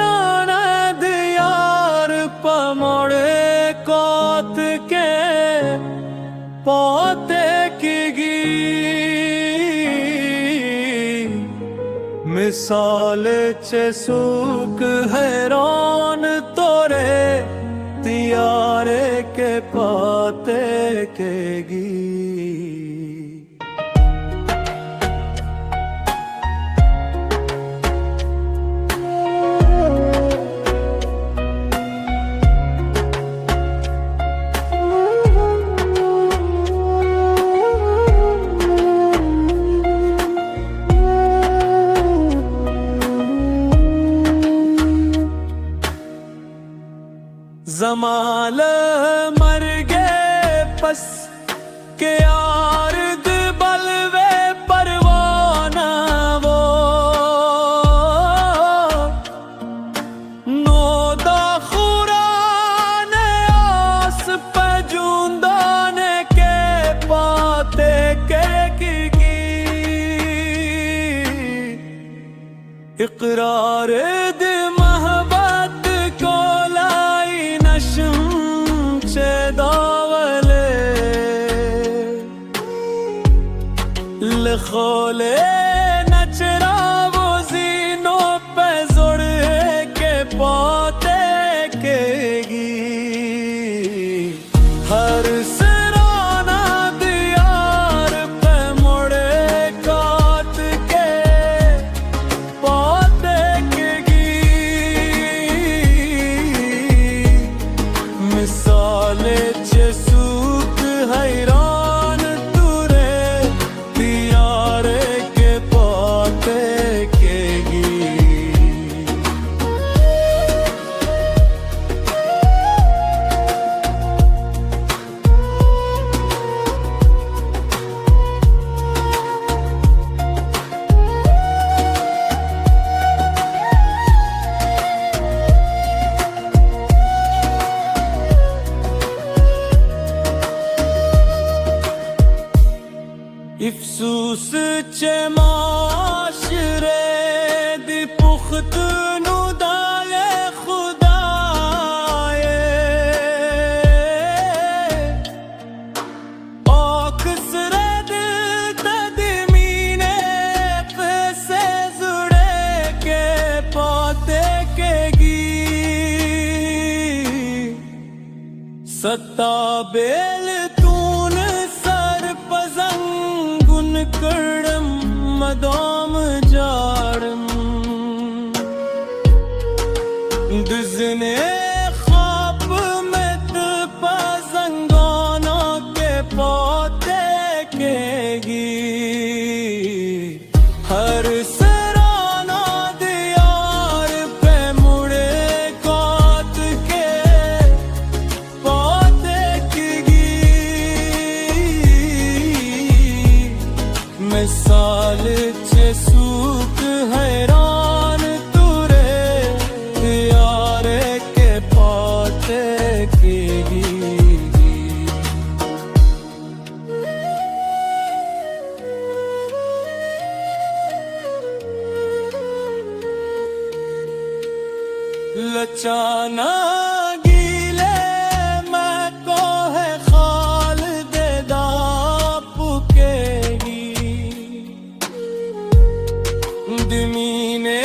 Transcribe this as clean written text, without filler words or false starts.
सराना दियार पमोड़े कोत के पोते की मिसाल चे सूक हैरान तोरे तियारे के पाते केगी जमाल मर गए पस के आर्द बलवे परवाना वो नोदा खुरान आस पजूंदाने के पाते के की इकरार दे महबत को खोले नचरा वो जीनों पे जोड़े के पोते केगी हर सराना दियार पे मुड़े काट के पोते केगी मिसाल चे सूक हैरान इफ्सूस चे माशरे दी पुख्त नु दाले खुदाए औकसरे दिल तदमीने पैसे जुड़े के पोते केगी सत्ता बेल तून सर पजंग कड़म मदाम जाड़म दुजने ख्वाब में पजंगाना के पोते केगी हर सराना दियार पे मुड़े कात के पोते केगी मिसाल चे सूक हैरान तुरे यारे के पाते केगी लचाना गीले मैं को है खाल दे पुकेगी दमीने